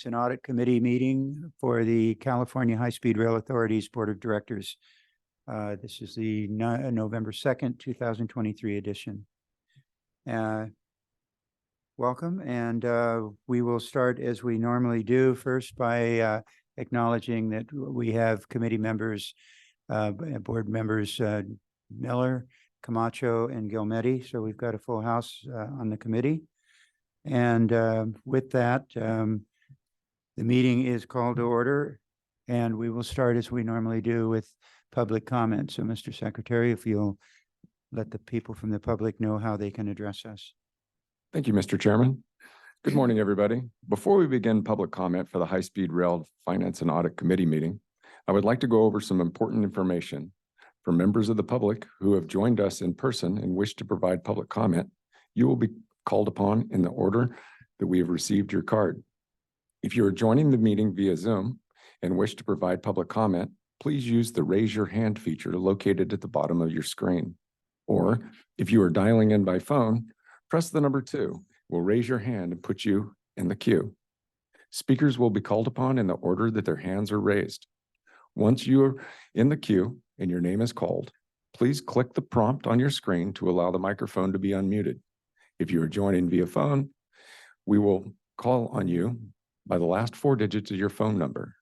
An audit committee meeting for the California High-Speed Rail Authority's Board of Directors. This is the November 2nd, 2023 edition. Welcome, and we will start as we normally do, first by acknowledging that we have committee members, board members Miller, Camacho, and Gilmetti. So we've got a full house on the committee. And with that, the meeting is called to order, and we will start as we normally do with public comment. So, Mr. Secretary, if you'll let the people from the public know how they can address us. Thank you, Mr. Chairman. Good morning, everybody. Before we begin public comment for the High-Speed Rail Finance and Audit Committee meeting, I would like to go over some important information for members of the public who have joined us in person and wish to provide public comment. You will be called upon in the order that we have received your card. If you are joining the meeting via Zoom and wish to provide public comment, please use the raise your hand feature located at the bottom of your screen. Or if you are dialing in by phone, press the number 2. We'll raise your hand and put you in the queue. Speakers will be called upon in the order that their hands are raised. Once you are in the queue and your name is called, please click the prompt on your screen to allow the microphone to be unmuted. If you are joining via phone, we will call on you by the last 4 digits of your phone number.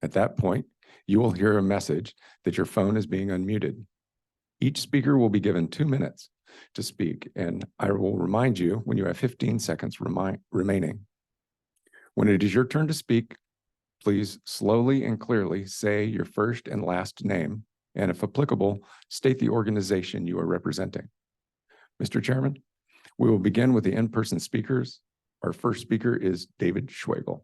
At that point, you will hear a message that your phone is being unmuted. Each speaker will be given 2 minutes to speak, and I will remind you when you have 15 seconds remaining. When it is your turn to speak, please slowly and clearly say your first and last name, and if applicable, state the organization you are representing. Mr. Chairman, we will begin with the in-person speakers. Our first speaker is David Schwegel.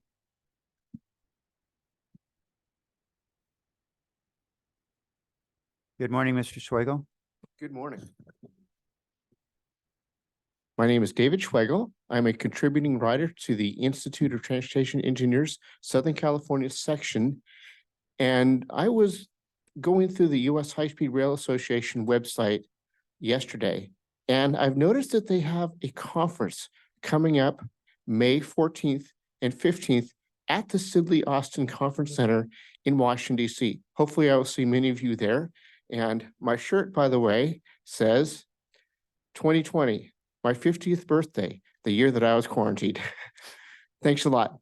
Good morning, Mr. Schwegel. Good morning. My name is David Schwegel. I'm a contributing writer to the Institute of Transportation Engineers, Southern California section. And I was going through the U.S. High-Speed Rail Association website yesterday, and I've noticed that they have a conference coming up May 14th and 15th at the Sidley Austin Conference Center in Washington, D.C. Hopefully I will see many of you there. And my shirt, by the way, says 2020, my 50th birthday, the year that I was quarantined. Thanks a lot.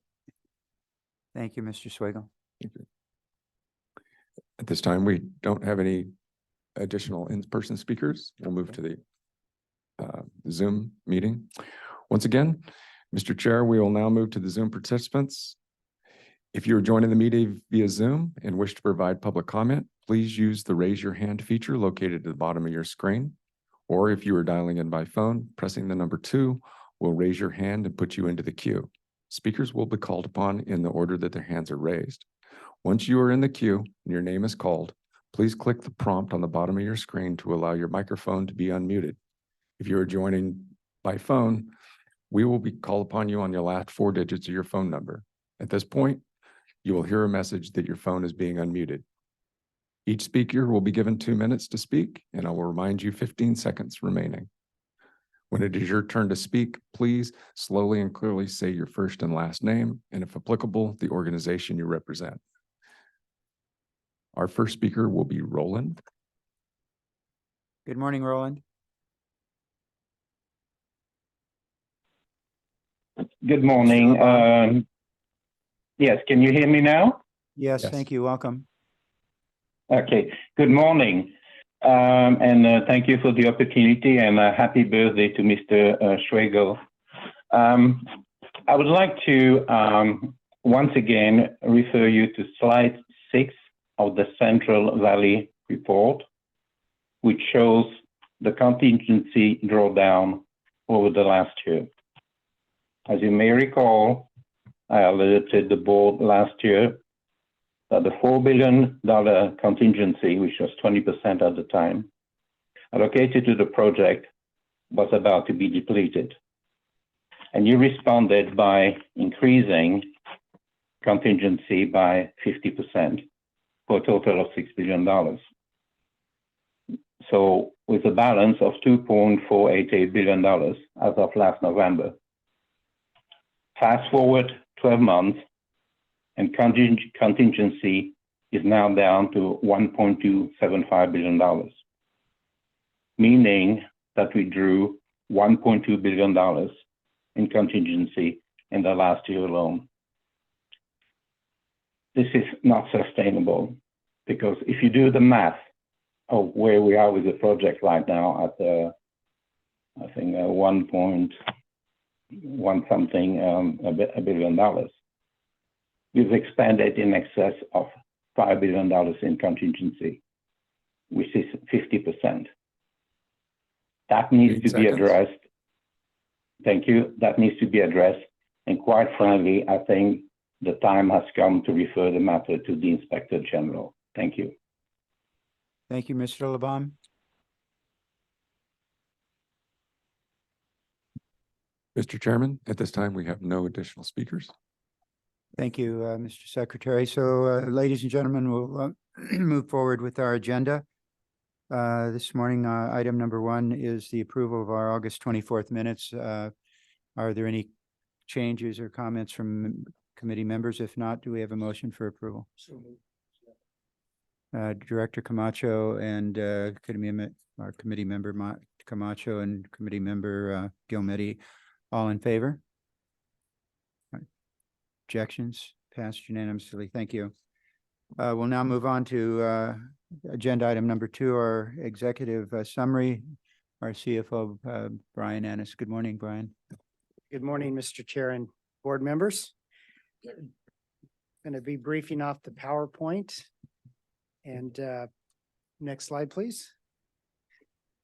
Thank you, Mr. Schwegel. Thank you. At this time, we don't have any additional in-person speakers. We'll move to the Zoom meeting. Once again, Mr. Chair, we will now move to the Zoom participants. If you are joining the meeting via Zoom and wish to provide public comment, please use the raise your hand feature located at the bottom of your screen. Or if you are dialing in by phone, pressing the number 2 will raise your hand and put you into the queue. Speakers will be called upon in the order that their hands are raised. Once you are in the queue and your name is called, please click the prompt on the bottom of your screen to allow your microphone to be unmuted. If you are joining by phone, we will be called upon you on your last 4 digits of your phone number. At this point, you will hear a message that your phone is being unmuted. Each speaker will be given 2 minutes to speak, and I will remind you 15 seconds remaining. When it is your turn to speak, please slowly and clearly say your first and last name, and if applicable, the organization you represent. Our first speaker will be Roland. Good morning, Roland. Good morning. Yes, can you hear me now? Yes, thank you. Welcome. Okay, good morning. And thank you for the opportunity, and happy birthday to Mr. Schwegel. I would like to once again refer you to slide 6 of the Central Valley report, which shows the contingency drawdown over the last year. As you may recall, I alerted the board last year that the $4 billion contingency, which was 20% at the time, allocated to the project was about to be depleted. And you responded by increasing contingency by 50% for a total of $6 billion. So with a balance of $2.488 billion as of last November. Fast forward 12 months, and contingency is now down to $1.275 billion, meaning that we drew $1.2 billion in contingency in the last year alone. This is not sustainable, because if you do the math of where we are with the project right now at I think $1.1 billion, we've expended in excess of $5 billion in contingency, which is 50%. That needs to be addressed. Thank you. That needs to be addressed. And quite frankly, I think the time has come to refer the matter to the Inspector General. Thank you. Thank you, Mr. Lebon. Mr. Chairman, at this time, we have no additional speakers. Thank you, Mr. Secretary. So, ladies and gentlemen, we'll move forward with our agenda. This morning, item number 1 is the approval of our August 24th minutes. Are there any changes or comments from committee members? If not, do we have a motion for approval? Director Camacho and our committee member Camacho and committee member Gilmetti, all in favor? Objections? Passed unanimously. Thank you. We'll now move on to agenda item number 2, our executive summary. Our CFO, Brian Annis. Good morning, Brian. Good morning, Mr. Chair and board members. Going to be briefing off the PowerPoint. And next slide, please.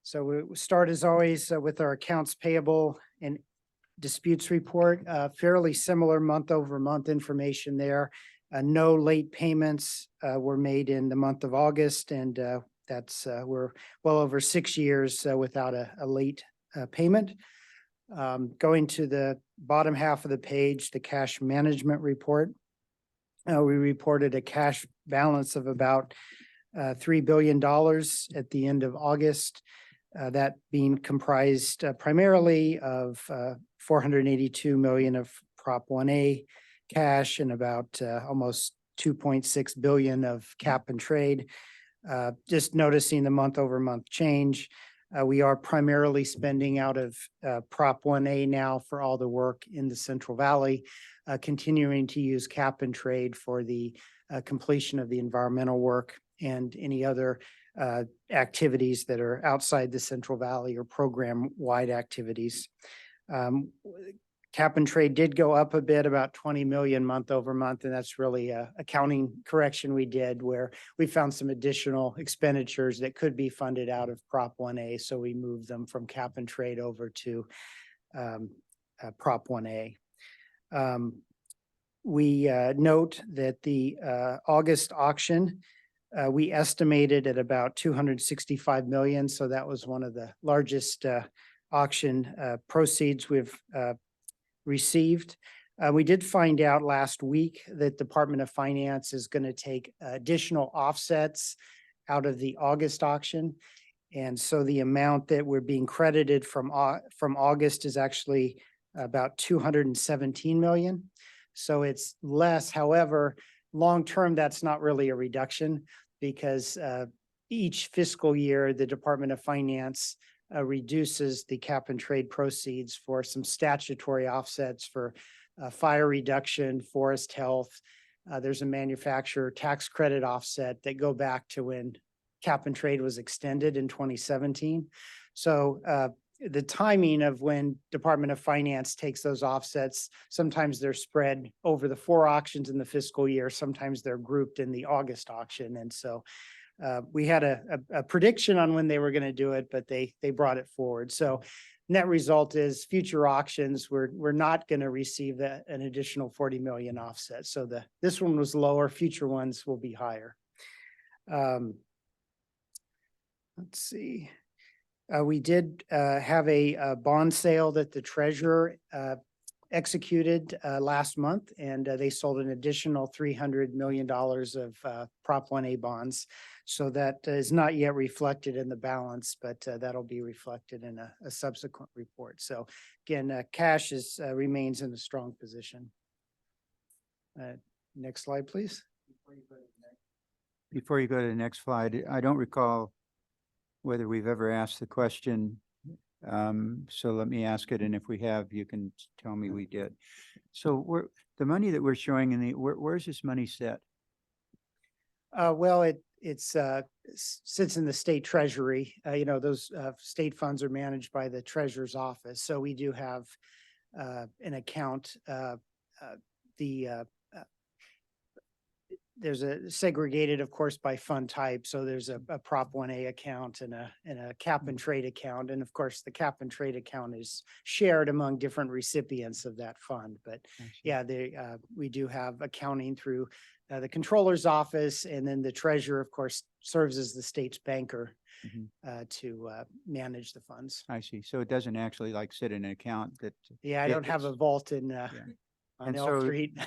So we start as always with our accounts payable and disputes report. Fairly similar month over month information there. No late payments were made in the month of August, and we're well over 6 years without a late payment. Going to the bottom half of the page, the cash management report. We reported a cash balance of about $3 billion at the end of August. That being comprised primarily of $482 million of Prop 1A cash and about almost $2.6 billion of cap and trade. Just noticing the month over month change. We are primarily spending out of Prop 1A now for all the work in the Central Valley, continuing to use cap and trade for the completion of the environmental work and any other activities that are outside the Central Valley or program-wide activities. Cap and trade did go up a bit, about 20 million month over month, and that's really a accounting correction we did where we found some additional expenditures that could be funded out of Prop 1A, so we moved them from cap and trade over to Prop 1A. We note that the August auction, we estimated at about 265 million, so that was one of the largest auction proceeds we've received. We did find out last week that Department of Finance is going to take additional offsets out of the August auction. And so the amount that we're being credited from August is actually about 217 million. So it's less. However, long-term, that's not really a reduction because each fiscal year, the Department of Finance reduces the cap and trade proceeds for some statutory offsets for fire reduction, forest health. There's a manufacturer tax credit offset that go back to when cap and trade was extended in 2017. So the timing of when Department of Finance takes those offsets, sometimes they're spread over the 4 auctions in the fiscal year. Sometimes they're grouped in the August auction. And so we had a prediction on when they were going to do it, but they brought it forward. So net result is future auctions, we're not going to receive an additional 40 million offset. So this one was lower, future ones will be higher. Let's see. We did have a bond sale that the treasurer executed last month, and they sold an additional $300 million of Prop 1A bonds. So that is not yet reflected in the balance, but that'll be reflected in a subsequent report. So again, cash remains in a strong position. Next slide, please. Before you go to the next slide, I don't recall whether we've ever asked the question. So let me ask it, and if we have, you can tell me we did. So the money that we're showing where's this money set? Well, it's sits in the state treasury. Those state funds are managed by the treasurer's office. So we do have an account. There's a segregated, of course, by fund type. So there's a Prop 1A account and a cap and trade account. And of course, the cap and trade account is shared among different recipients of that fund. But yeah, we do have accounting through the controller's office, and then the treasurer, of course, serves as the state's banker to manage the funds. I see. So it doesn't actually like sit in an account that. Yeah, I don't have a vault in on And Elm so- Street.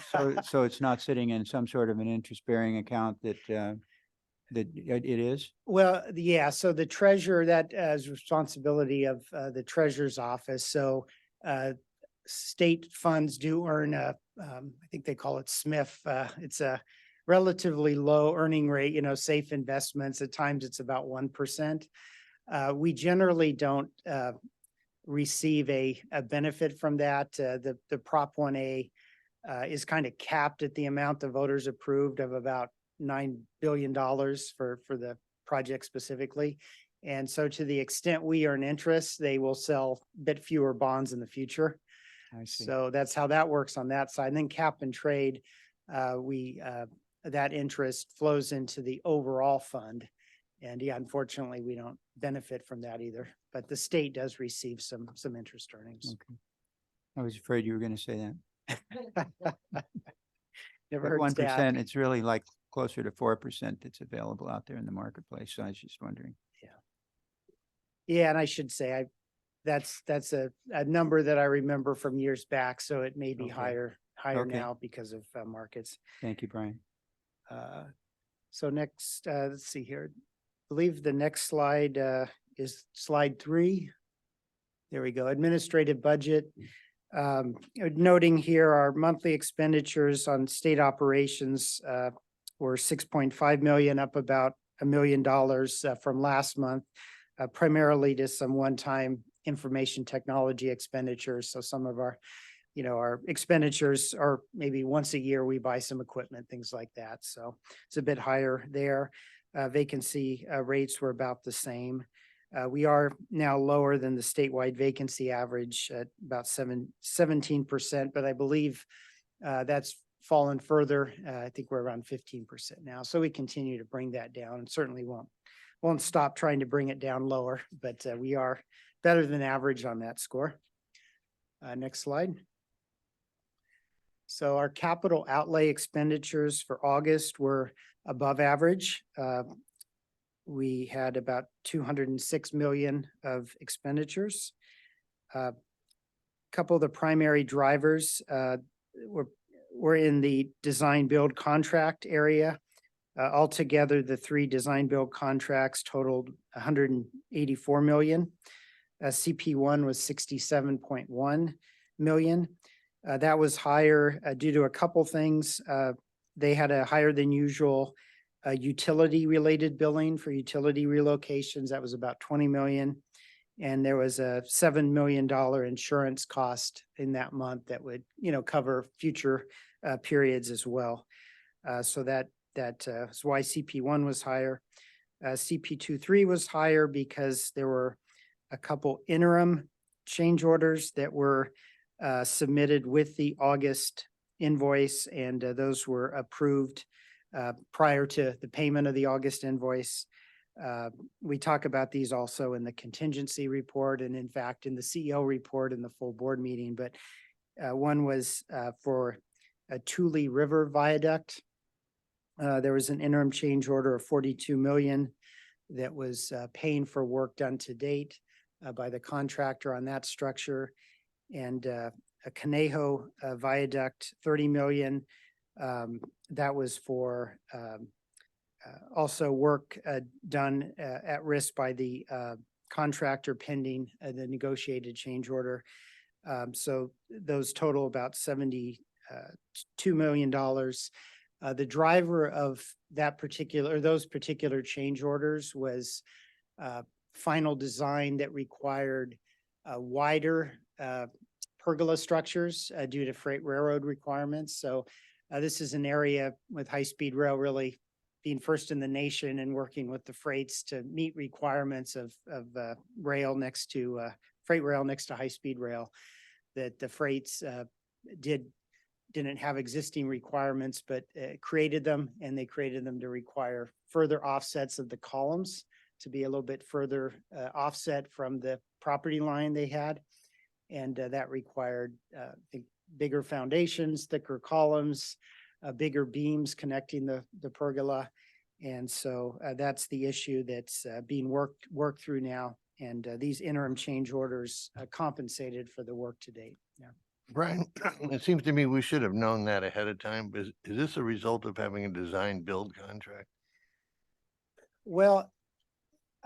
So it's not sitting in some sort of an interest-bearing account that it is? Well, yeah, so the treasurer, that is responsibility of the treasurer's office. So state funds do earn I think they call it SMIF. It's a relatively low earning rate, safe investments. At times it's about 1%. We generally don't receive a benefit from that. The Prop 1A is kind of capped at the amount the voters approved of about $9 billion for the project specifically. And so to the extent we earn interest, they will sell a bit fewer bonds in the future. I see. So that's how that works on that side. And then cap and trade, that interest flows into the overall fund. And yeah, unfortunately, we don't benefit from that either, but the state does receive some interest earnings. Okay. I was afraid you were going to say that. Never At hurts to ask. 1%, it's really like closer to 4% that's available out there in the marketplace. So I was just wondering. Yeah, and I should say, that's a number that I remember from years back, so it may be Okay. higher Okay. now because of markets. Thank you, Brian. So next, let's see here. I believe the next slide is slide 3. There we go. Administrative budget. Noting here our monthly expenditures on state operations were 6.5 million, up about $1 million from last month, primarily to some one-time information technology expenditures. So some of our expenditures are maybe once a year we buy some equipment, things like that. So it's a bit higher there. Vacancy rates were about the same. We are now lower than the statewide vacancy average at about 17%, but I believe that's fallen further. I think we're around 15% now. So we continue to bring that down, and certainly won't stop trying to bring it down lower, but we are better than average on that score. Next slide. So our capital outlay expenditures for August were above average. We had about 206 million of expenditures. Couple of the primary drivers were in the design build contract area. Altogether, the 3 design build contracts totaled 184 million. CP1 was 67.1 million. That was higher due to a couple things. They had a higher than usual utility related billing for utility relocations. That was about 20 million. And there was a $7 million insurance cost in that month that would, cover future periods as well. So that's why CP1 was higher. CP23 was higher because there were a couple interim change orders that were submitted with the August invoice, and those were approved prior to the payment of the August invoice. We talk about these also in the contingency report, and in fact, in the CEO report in the full board meeting, but one was for a Tule River Viaduct. There was an interim change order of 42 million that was paying for work done to date by the contractor on that structure. And a Conejo Viaduct, 30 million. That was for also work done at risk by the contractor pending the negotiated change order. So those total about $72 million. The driver of those particular change orders was final design that required wider pergola structures due to freight railroad requirements. So this is an area with high-speed rail really being first in the nation and working with the freights to meet requirements of rail next to freight rail next to high-speed rail, that the freights didn't have existing requirements, but created them, and they created them to require further offsets of the columns to be a little bit further offset from the property line they had. And that required I think bigger foundations, thicker columns, bigger beams connecting the pergola. And so that's the issue that's being worked through now. And these interim change orders compensated for the work to date. Yeah. Brian, it seems to me we should have known that ahead of time. Is this a result of having a design build contract? Well,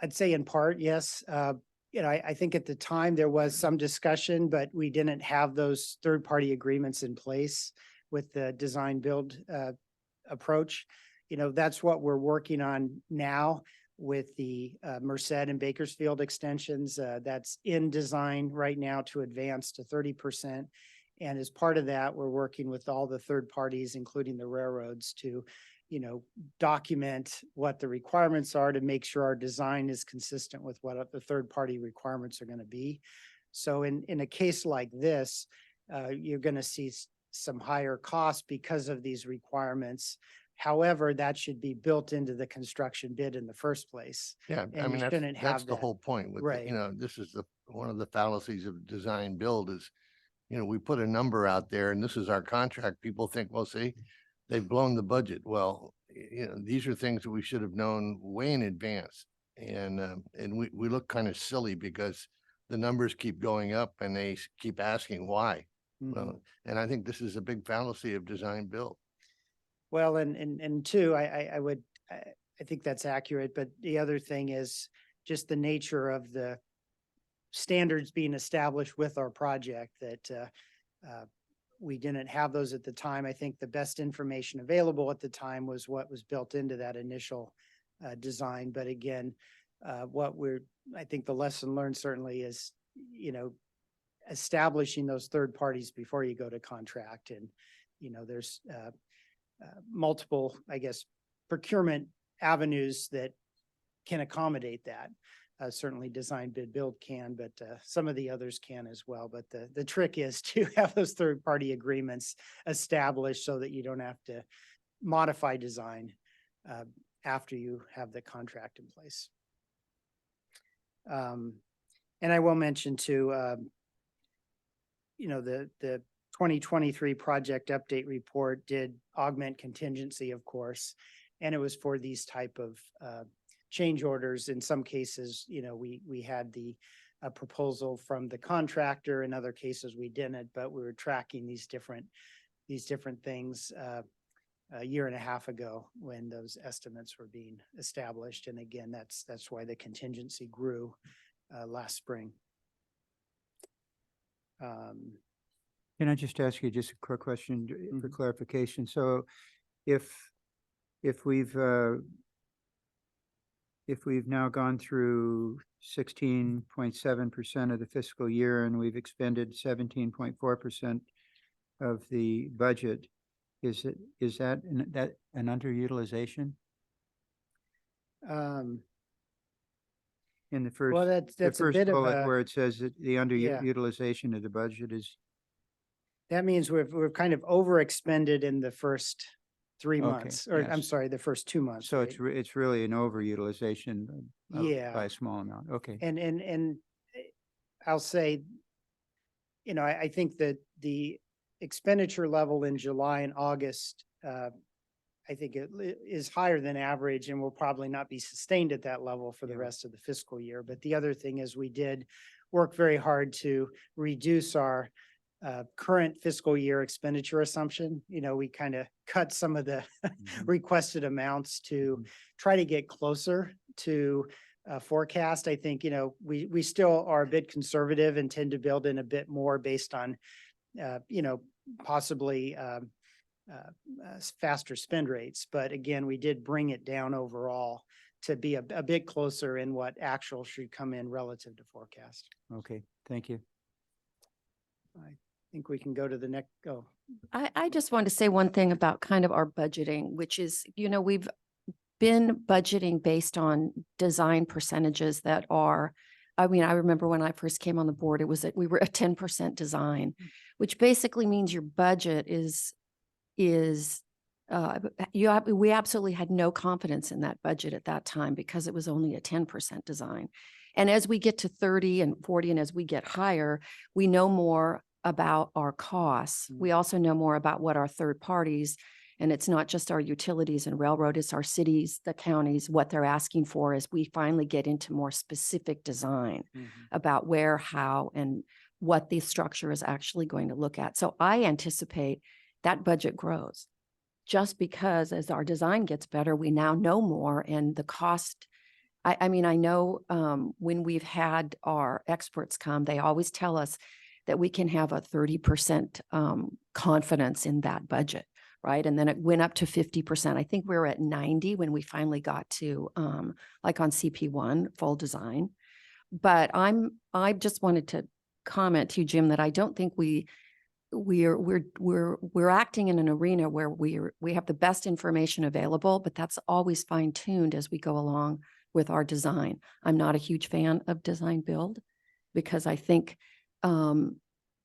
I'd say in part, yes. I think at the time there was some discussion, but we didn't have those third-party agreements in place with the design build approach. That's what we're working on now with the Merced and Bakersfield extensions. That's in design right now to advance to 30%. And as part of that, we're working with all the third parties, including the railroads, to document what the requirements are to make sure our design is consistent with what the third-party requirements are going to be. So in a case like this, you're going to see some higher costs because of these requirements. However, that should be built into the construction bid in the first place. Yeah, I And mean, you shouldn't that's have the that. whole point with, Right. this is one of the fallacies of design build is, we put a number out there and this is our contract. People think, well, see, they've blown the budget. Well, these are things that we should have known way in advance. And we look kind of silly because the numbers keep going up and they keep asking why. Mhm. Well, and I think this is a big fallacy of design build. Well, and two, I think that's accurate, but the other thing is just the nature of the standards being established with our project that we didn't have those at the time. I think the best information available at the time was what was built into that initial design. But again, I think the lesson learned certainly is, establishing those third parties before you go to contract. And, there's multiple, I guess, procurement avenues that can accommodate that. Certainly design bid build can, but some of the others can as well. But the trick is to have those third party agreements established so that you don't have to modify design after you have the contract in place. And I will mention too, the 2023 project update report did augment contingency, of course, and it was for these type of change orders. In some cases, we had the proposal from the contractor. In other cases, we didn't, but we were tracking these different things a year and a half ago when those estimates were being established. And again, that's why the contingency grew last spring. Can I just ask you just a quick question for clarification? So if we've now gone through 16.7% of the fiscal year and we've expended 17.4% of the budget, is that an underutilization? In the first, Well, that's a first bit of bullet a, where it says that the underutilization of the budget is. that means we've kind of overexpended in the first 3 Okay, months, or I'm yes. sorry, the first 2 months. So right? it's really an overutilization Yeah. by a small amount. Okay. And I'll say, I think that the expenditure level in July and August, I think it is higher than average and will probably not be sustained at that level for the rest of the fiscal year. But the other thing is we did work very hard to reduce our current fiscal year expenditure assumption. We kind of cut some of the requested amounts to try to get closer to forecast. I think, we still are a bit conservative and tend to build in a bit more based on, possibly faster spend rates. But again, we did bring it down overall to be a bit closer in what actual should come in relative to forecast. Okay, thank you. I think we can go to the next, oh, I just wanted to say one thing about kind of our budgeting, which is, we've been budgeting based on design percentages that are, I remember when I first came on the board, we were a 10% design, which basically means your budget we absolutely had no confidence in that budget at that time because it was only a 10% design. And as we get to 30 and 40, and as we get higher, we know more about our costs. We also know more about what our third parties, and it's not just our utilities and railroad, it's our cities, the counties, what they're asking for as we finally get into more specific design about where, how, and what the structure is actually going to look at. So I anticipate that budget grows just because as our design gets better, we now know more and the cost. I know when we've had our experts come, they always tell us that we can have a 30% confidence in that budget, right? And then it went up to 50%. I think we were at 90 when we finally got to like on CP1 full design. But I just wanted to comment to you, Jim, that I don't think we're acting in an arena where we have the best information available, but that's always fine tuned as we go along with our design. I'm not a huge fan of design build because I think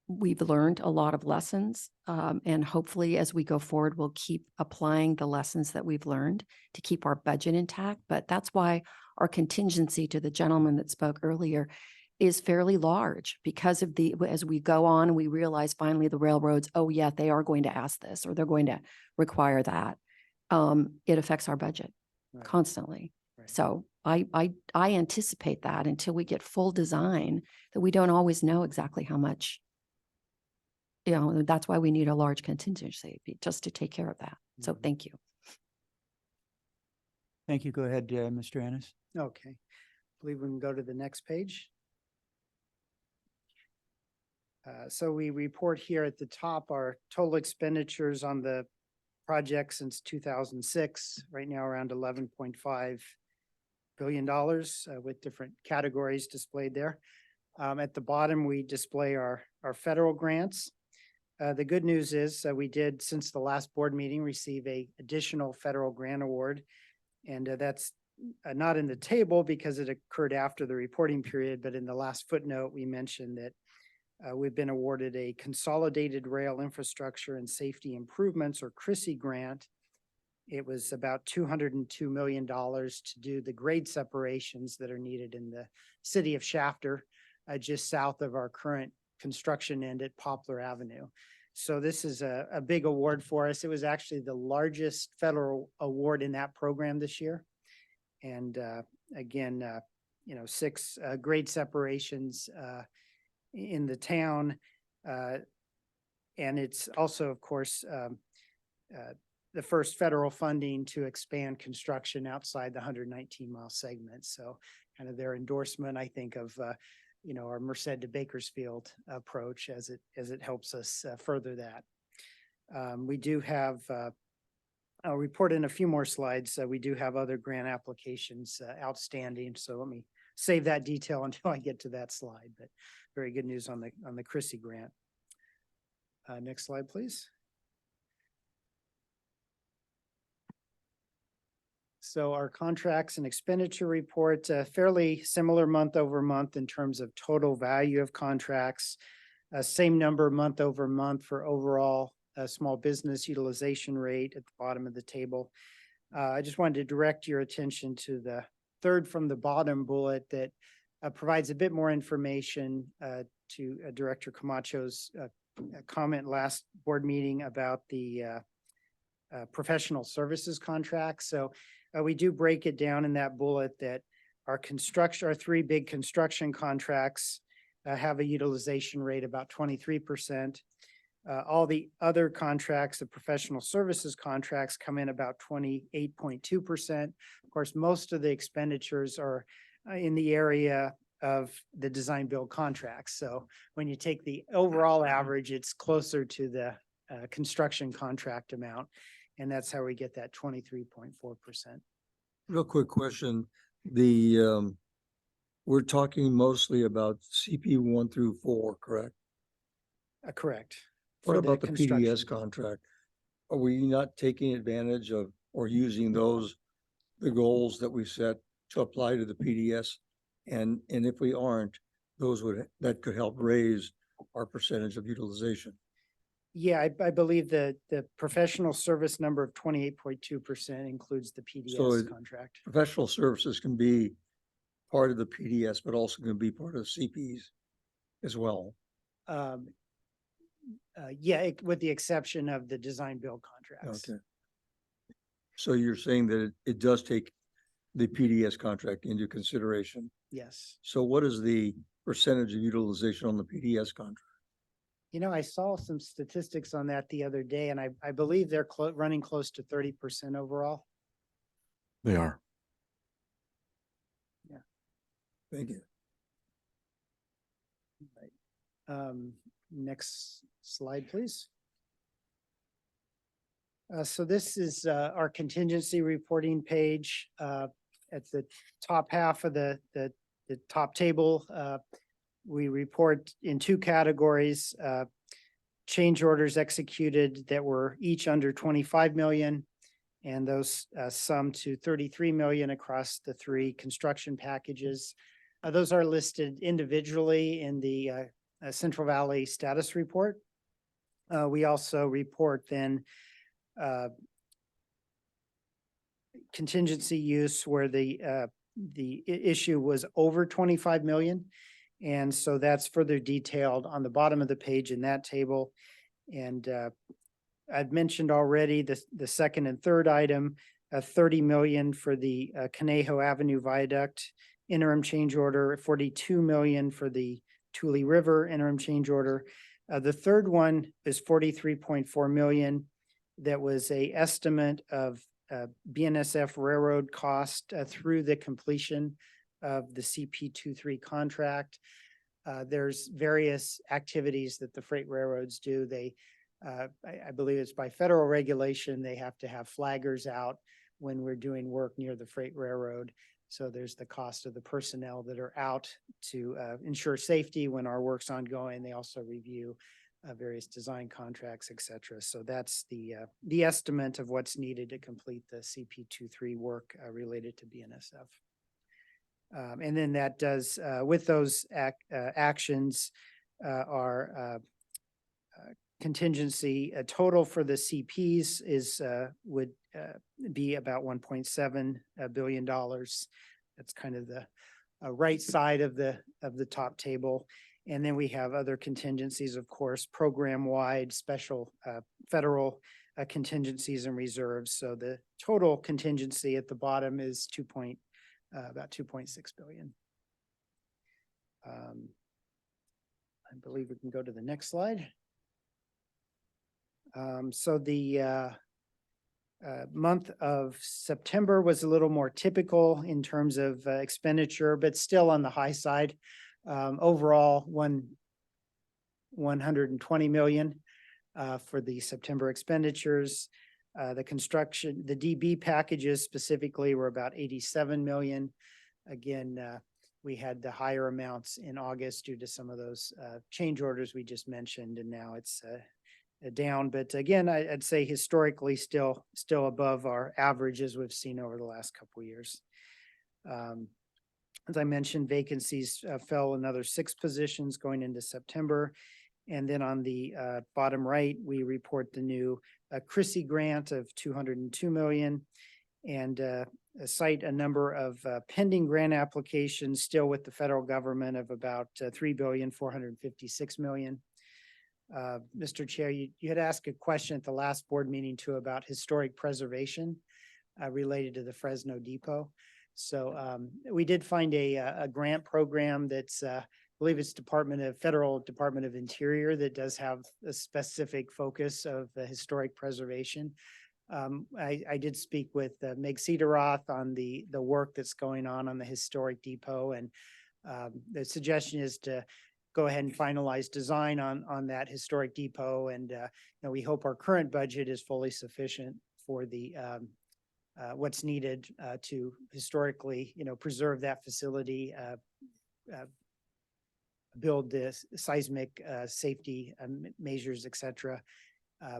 we've learned a lot of lessons, and hopefully as we go forward, we'll keep applying the lessons that we've learned to keep our budget intact. But that's why our contingency, to the gentleman that spoke earlier, is fairly large because of as we go on, we realize finally the railroads, oh yeah, they are going to ask this or they're going to require that. It affects our budget constantly. Right. So I anticipate that until we get full design, that we don't always know exactly how much. That's why we need a large contingency just to take care of that. So thank you. Thank you. Go ahead, Mr. Ennis. okay. I believe we can go to the next page. So we report here at the top our total expenditures on the project since 2006, right now around $11.5 billion with different categories displayed there. At the bottom, we display our federal grants. The good news is we did, since the last board meeting, receive a additional federal grant award. And that's not in the table because it occurred after the reporting period, but in the last footnote, we mentioned that we've been awarded a Consolidated Rail Infrastructure and Safety Improvements, or CRISI grant. It was about $202 million to do the grade separations that are needed in the city of Shafter, just south of our current construction end at Poplar Avenue. So this is a big award for us. It was actually the largest federal award in that program this year. And again, 6 grade separations in the town. And it's also, of course, the first federal funding to expand construction outside the 119-mile segment. So kind of their endorsement, I think, of our Merced to Bakersfield approach as it helps us further that. We do have, I'll report in a few more slides. We do have other grant applications outstanding. So let me save that detail until I get to that slide. But very good news on the CRISI grant. Next slide, please. So our contracts and expenditure report, fairly similar month over month in terms of total value of contracts. Same number month over month for overall small business utilization rate at the bottom of the table. I just wanted to direct your attention to the third from the bottom bullet that provides a bit more information to Director Camacho's comment last board meeting about the professional services contracts. So we do break it down in that bullet that our 3 big construction contracts have a utilization rate about 23%. All the other contracts, the professional services contracts, come in about 28.2%. Of course, most of the expenditures are in the area of the design build contracts. So when you take the overall average, it's closer to the construction contract amount. And that's how we get that 23.4%. Real quick question, we're talking mostly about CP 1 through 4, correct? Correct. What For about the construction. PDS contract? Are we not taking advantage of or using the goals that we set to apply to the PDS? And if we aren't, that could help raise our percentage of utilization. Yeah, I believe the professional service number of 28.2% includes the PDS contract. Professional services can be part of the PDS, but also can be part of CPs as well. Yeah, with the exception of the design build contracts. Okay. So you're saying that it does take the PDS contract into consideration. Yes. So what is the percentage of utilization on the PDS contract? You know, I saw some statistics on that the other day, and I believe they're running close to 30% overall. They are. Thank you. Next slide, please. So this is our contingency reporting page. At the top half of the top table, we report in two categories, change orders executed that were each under 25 million, and those sum to 33 million across the three construction packages. Those are listed individually in the Central Valley status report. We also report then contingency use where the issue was over 25 million. And so that's further detailed on the bottom of the page in that table. And I'd mentioned already the second and third item, 30 million for the Conejo Avenue Viaduct interim change order, 42 million for the Tule River interim change order. The third one is 43.4 million. That was a estimate of BNSF railroad cost through the completion of the CP23 contract. There's various activities that the freight railroads do. I believe it's by federal regulation, they have to have flaggers out when we're doing work near the freight railroad. So there's the cost of the personnel that are out to ensure safety when our work's ongoing. They also review various design contracts, et cetera. So that's the estimate of what's needed to complete the CP23 work related to BNSF. And then that does, with those actions, our contingency total for the CPs would be about $1.7 billion. That's kind of the right side of the top table. And then we have other contingencies, of course, program-wide, special federal contingencies and reserves. So the total contingency at the bottom is about 2.6 billion. I believe we can go to the next slide. So the month of September was a little more typical in terms of expenditure, but still on the high side. Overall, 120 million for the September expenditures. The construction, the DB packages specifically were about 87 million. Again, we had the higher amounts in August due to some of those change orders we just mentioned, and now it's down. But again, I'd say historically still above our averages we've seen over the last couple of years. As I mentioned, vacancies fell another 6 positions going into September. And then on the bottom right, we report the new Chrissy grant of 202 million and cite a number of pending grant applications still with the federal government of about 3,456 million. Mr. Chair, you had asked a question at the last board meeting too about historic preservation related to the Fresno Depot. So we did find a grant program that's, I believe it's Federal Department of Interior that does have a specific focus of historic preservation. I did speak with Meg Cederoth on the work that's going on the historic depot, and the suggestion is to go ahead and finalize design on that historic depot. And, we hope our current budget is fully sufficient for the, what's needed to historically, preserve that facility, build this seismic safety measures, et cetera.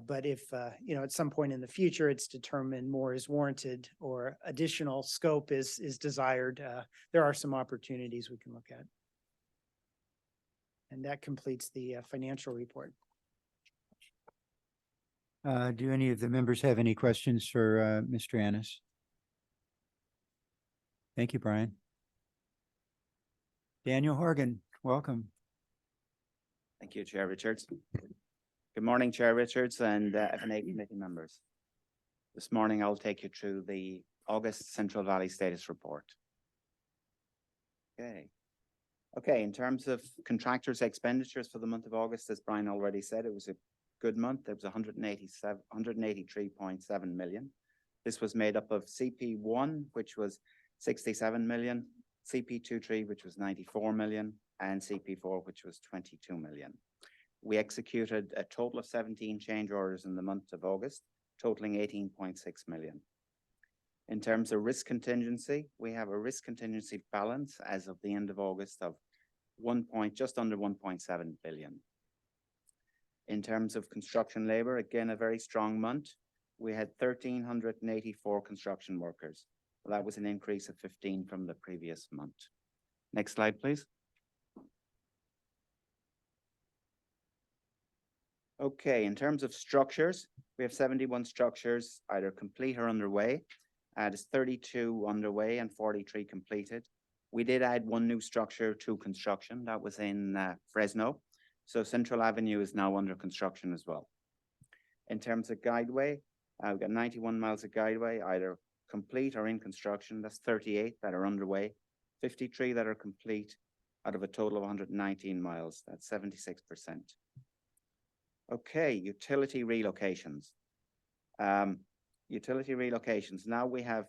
But if, at some point in the future, it's determined more is warranted or additional scope is desired, there are some opportunities we can look at. And that completes the financial report. Do any of the members have any questions for Mr. Annis? Thank you, Brian. Daniel Horgan, welcome. Thank you, Chair Richards. Good morning, Chair Richards and F&A committee members. This morning, I'll take you through the August Central Valley Status Report. Okay, in terms of contractors' expenditures for the month of August, as Brian already said, it was a good month. It was 183.7 million. This was made up of CP1, which was 67 million, CP23, which was 94 million, and CP4, which was 22 million. We executed a total of 17 change orders in the month of August, totaling 18.6 million. In terms of risk contingency, we have a risk contingency balance as of the end of August of just under 1.7 billion. In terms of construction labor, again, a very strong month. We had 1,384 construction workers. That was an increase of 15 from the previous month. Next slide, please. Okay, in terms of structures, we have 71 structures either complete or underway. There's 32 underway and 43 completed. We did add one new structure to construction. That was in Fresno. So Central Avenue is now under construction as well. In terms of guideway, we've got 91 miles of guideway, either complete or in construction. That's 38 that are underway, 53 that are complete out of a total of 119 miles. That's 76%. Okay, utility relocations. Utility relocations. Now we have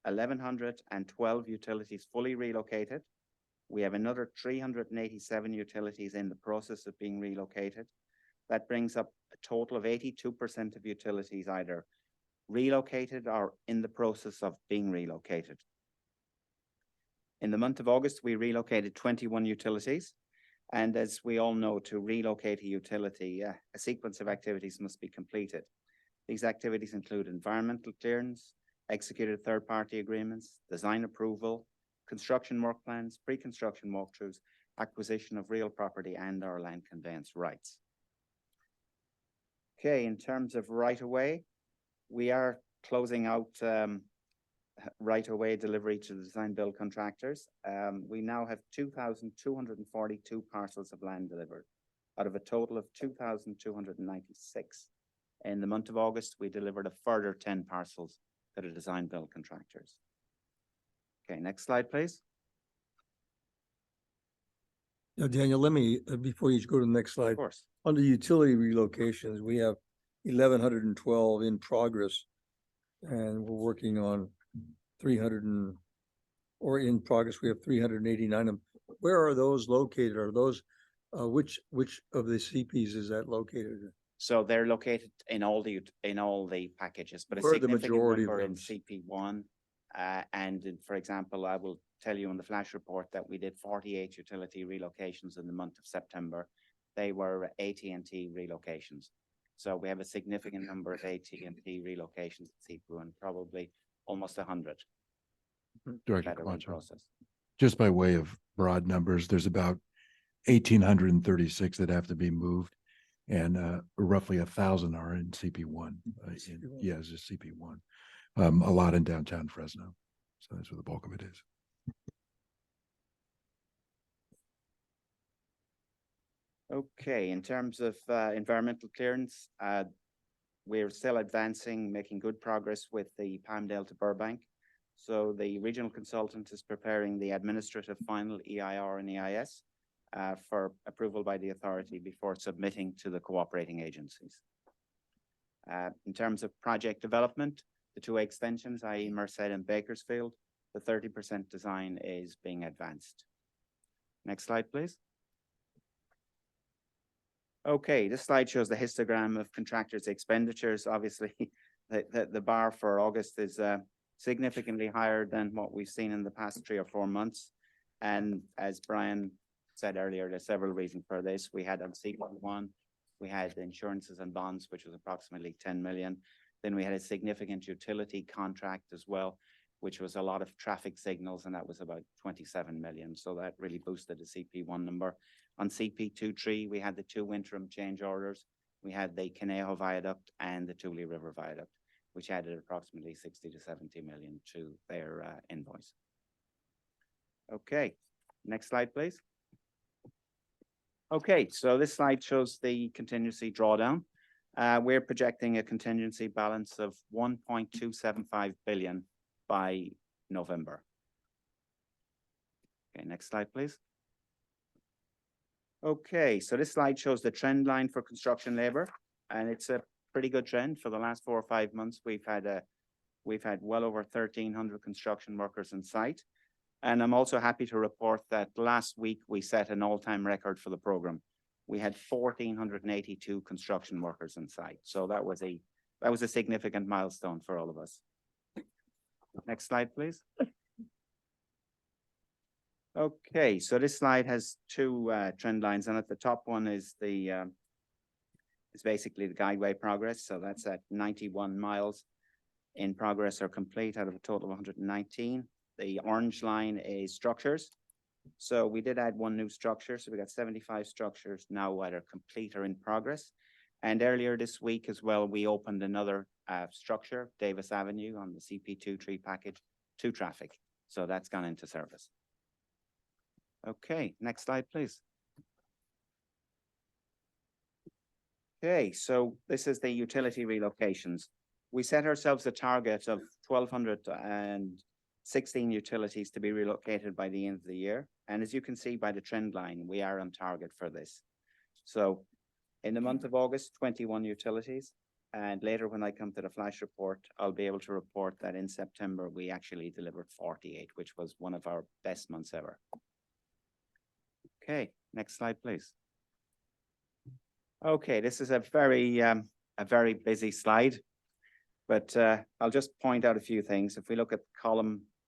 1,112 utilities fully relocated. We have another 387 utilities in the process of being relocated. That brings up a total of 82% of utilities either relocated or in the process of being relocated. In the month of August, we relocated 21 utilities. And as we all know, to relocate a utility, a sequence of activities must be completed. These activities include environmental clearance, executed third-party agreements, design approval, construction work plans, pre-construction walkthroughs, acquisition of real property and or land conveyance rights. Okay, in terms of right-of-way, we are closing out right-of-way delivery to the design build contractors. We now have 2,242 parcels of land delivered out of a total of 2,296. In the month of August, we delivered a further 10 parcels to the design build contractors. Okay, next slide, please. Now, Daniel, let me, before you go to the next slide. Of course. Under utility relocations, we have 1,112 in progress. And we're working on 300 or in progress, we have 389 of them. Where are those located? Are those, which of the CPs is that located in? So they're located in all the packages, but a Where are the significant majority of number in them? CP1. For example, I will tell you on the flash report that we did 48 utility relocations in the month of September. They were AT&T relocations. So we have a significant number of AT&T relocations at CP1, probably almost 100. Director that are in Camacho, process. just by way of broad numbers, there's about 1,836 that have to be moved, and roughly 1,000 are in CP1. Yeah, it's just CP1. A lot in downtown Fresno. So that's where the bulk of it is. Okay, in terms of environmental clearance, we're still advancing, making good progress with the Palmdale to Burbank. So the regional consultant is preparing the administrative final EIR and EIS for approval by the authority before submitting to the cooperating agencies. In terms of project development, the two extensions, i.e. Merced and Bakersfield, the 30% design is being advanced. Next slide, please. Okay, this slide shows the histogram of contractors' expenditures. Obviously, the bar for August is significantly higher than what we've seen in the past 3 or 4 months. And as Brian said earlier, there's several reasons for this. We had on CP1, we had insurances and bonds, which was approximately 10 million. Then we had a significant utility contract as well, which was a lot of traffic signals, and that was about 27 million. So that really boosted the CP1 number. On CP23, we had the 2 interim change orders. We had the Conejo Viaduct and the Tule River Viaduct, which added approximately 60 to 70 million to their invoice. Okay, next slide, please. Okay, so this slide shows the contingency drawdown. We're projecting a contingency balance of 1.275 billion by November. Okay, next slide, please. Okay, so this slide shows the trend line for construction labor, and it's a pretty good trend. For the last 4 or 5 months, we've had well over 1,300 construction workers in site. And I'm also happy to report that last week we set an all-time record for the program. We had 1,482 construction workers in site. So that was a significant milestone for all of us. Next slide, please. Okay, so this slide has 2 trend lines, and at the top one is basically the guideway progress. So that's at 91 miles in progress or complete out of a total of 119. The orange line is structures. So we did add 1 new structure. So we got 75 structures now either complete or in progress. And earlier this week as well, we opened another structure, Davis Avenue, on the CP23 package to traffic. So that's gone into service. Okay, next slide, please. Okay, so this is the utility relocations. We set ourselves a target of 1,216 utilities to be relocated by the end of the year. And as you can see by the trend line, we are on target for this. So in the month of August, 21 utilities. And later when I come to the flash report, I'll be able to report that in September, we actually delivered 48, which was one of our best months ever. Okay, next slide, please. Okay, this is a very busy slide, but I'll just point out a few things. If we look at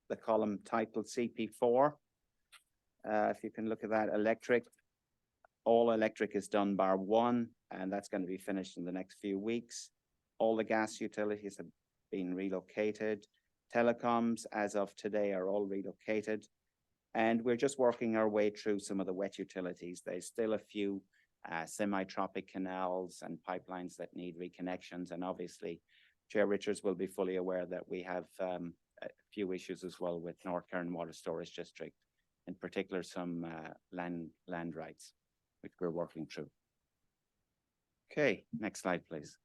the column titled CP4, if you can look at that, electric, all electric is done bar 1, and that's going to be finished in the next few weeks. All the gas utilities have been relocated. Telecoms, as of today, are all relocated. And we're just working our way through some of the wet utilities. There's still a few semi-tropic canals and pipelines that need reconnections. And obviously, Chair Richards will be fully aware that we have a few issues as well with North Kern Water Storage District, in particular some land rights, which we're working through. Okay, next slide, please.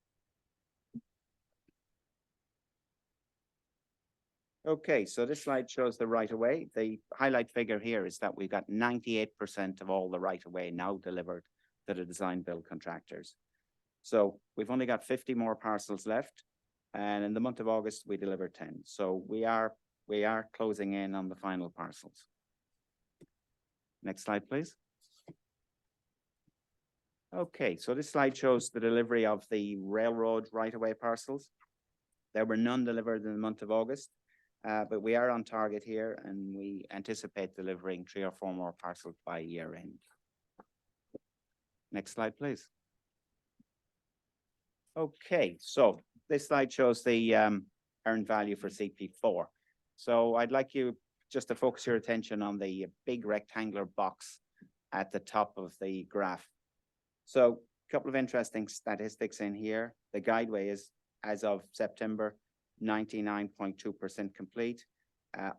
Okay, so this slide shows the right-of-way. The highlight figure here is that we've got 98% of all the right-of-way now delivered to the design build contractors. So we've only got 50 more parcels left, and in the month of August, we delivered 10. So we are closing in on the final parcels. Next slide, please. Okay, so this slide shows the delivery of the railroad right-of-way parcels. There were none delivered in the month of August. But we are on target here, and we anticipate delivering 3 or 4 more parcels by year end. Next slide, please. Okay, so this slide shows the earned value for CP4. So I'd like you just to focus your attention on the big rectangular box at the top of the graph. So a couple of interesting statistics in here. The guideway is, as of September, 99.2% complete.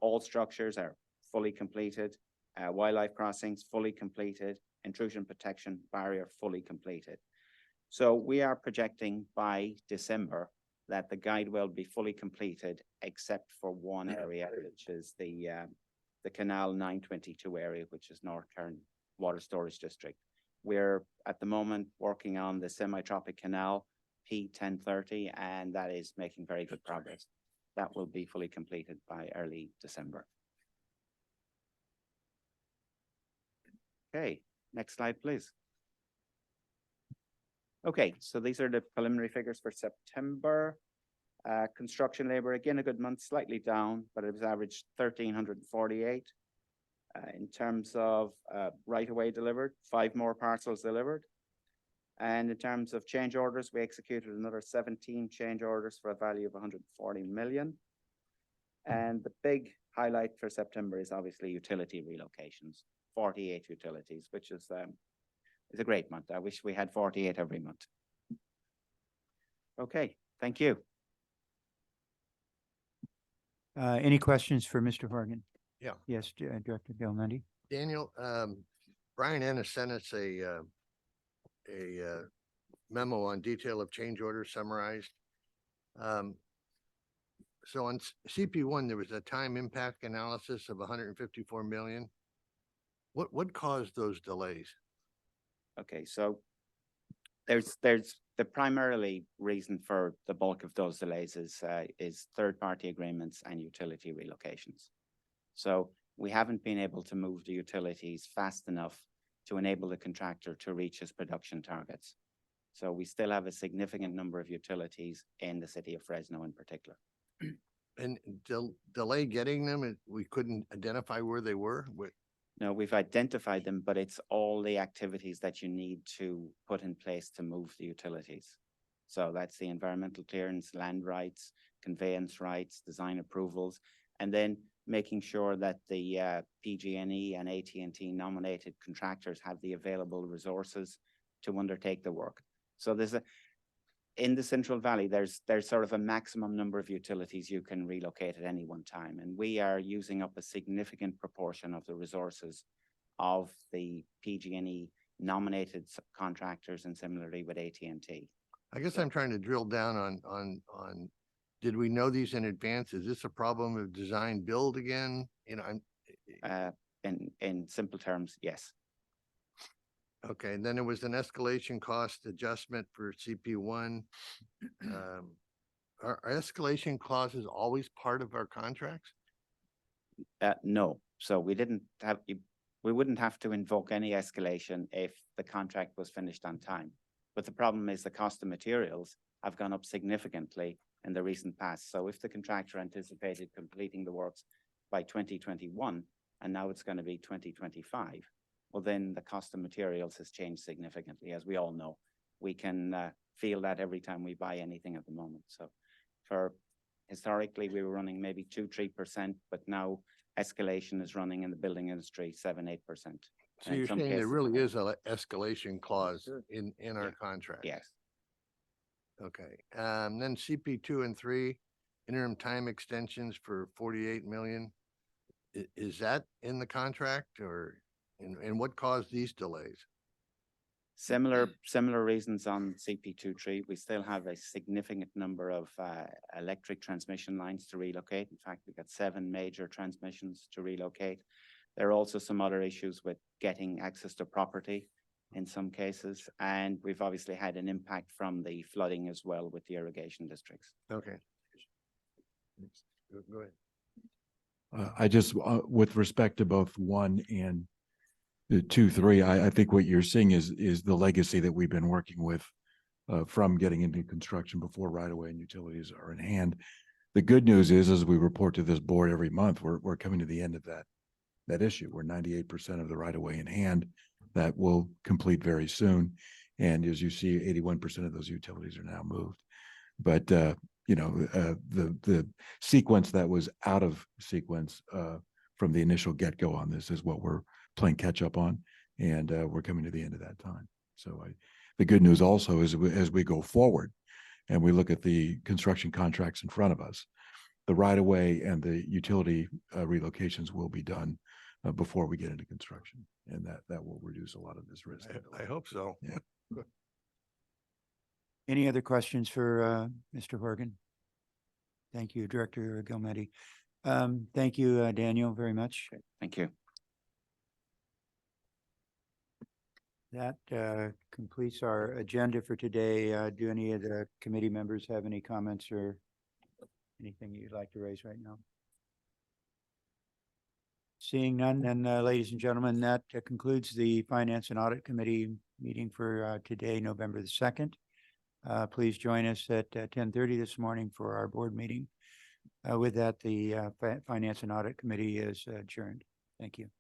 All structures are fully completed. Wildlife crossings fully completed. Intrusion protection barrier fully completed. So we are projecting by December that the guide will be fully completed, except for one area, which is the Canal 922 area, which is North Kern Water Storage District. We're at the moment working on the semi-tropic canal P1030, and that is making very good progress. That will be fully completed by early December. Okay, next slide, please. Okay, so these are the preliminary figures for September. Construction labor, again, a good month, slightly down, but it was averaged 1,348. In terms of right-of-way delivered, 5 more parcels delivered. And in terms of change orders, we executed another 17 change orders for a value of 140 million. And the big highlight for September is obviously utility relocations, 48 utilities, which is a great month. I wish we had 48 every month. Okay, thank you. Any questions for Mr. Horgan? Yeah. Yes, Director Gelmendi. Daniel, Brian Ennis sent us a memo on detail of change orders summarized. So on CP1, there was a time impact analysis of 154 million. What caused those delays? Okay, so there's the primarily reason for the bulk of those delays is third-party agreements and utility relocations. So we haven't been able to move the utilities fast enough to enable the contractor to reach his production targets. So we still have a significant number of utilities in the city of Fresno in particular. And delay getting them, we couldn't identify where they were? No, we've identified them, but it's all the activities that you need to put in place to move the utilities. So that's the environmental clearance, land rights, conveyance rights, design approvals, and then making sure that the PG&E and AT&T nominated contractors have the available resources to undertake the work. So in the Central Valley, there's sort of a maximum number of utilities you can relocate at any one time. And we are using up a significant proportion of the resources of the PG&E nominated contractors and similarly with AT&T. I guess I'm trying to drill down on, did we know these in advance? Is this a problem of design build again? You know, in simple terms, yes. Okay, and then there was an escalation cost adjustment for CP1. Are escalation clauses always part of our contracts? No, so we wouldn't have to invoke any escalation if the contract was finished on time. But the problem is the cost of materials have gone up significantly in the recent past. So if the contractor anticipated completing the works by 2021, and now it's going to be 2025, well, then the cost of materials has changed significantly. As we all know, we can feel that every time we buy anything at the moment. So historically, we were running maybe 2-3%, but now escalation is running in the building industry 7-8%. So you're saying there really is an escalation clause in our contract? Yes. Okay, then CP2 and 3, interim time extensions for 48 million. Is that in the contract or? And what caused these delays? Similar reasons on CP2-3. We still have a significant number of electric transmission lines to relocate. In fact, we've got 7 major transmissions to relocate. There are also some other issues with getting access to property in some cases. And we've obviously had an impact from the flooding as well with the irrigation districts. Okay. Go ahead. I just, with respect to both 1 and the 2, 3, I think what you're seeing is the legacy that we've been working with from getting into construction before right-of-way and utilities are in hand. The good news is, as we report to this board every month, we're coming to the end of that issue. We're 98% of the right-of-way in hand. That will complete very soon. And as you see, 81% of those utilities are now moved. But you know, the sequence that was out of sequence from the initial get-go on this is what we're playing catch up on, and we're coming to the end of that time. So the good news also is as we go forward and we look at the construction contracts in front of us, the right-of-way and the utility relocations will be done before we get into construction, and that will reduce a lot of this risk. I hope so. Yeah. Any other questions for Mr. Horgan? Thank you, Director Gelmendi. Thank you, Daniel, very much. Okay, thank you. That completes our agenda for today. Do any of the committee members have any comments or anything you'd like to raise right now? Seeing none, then ladies and gentlemen, that concludes the Finance and Audit Committee meeting for today, November the 2nd. Please join us at 10:30 this morning for our board meeting. With that, the Finance and Audit Committee is adjourned. Thank you.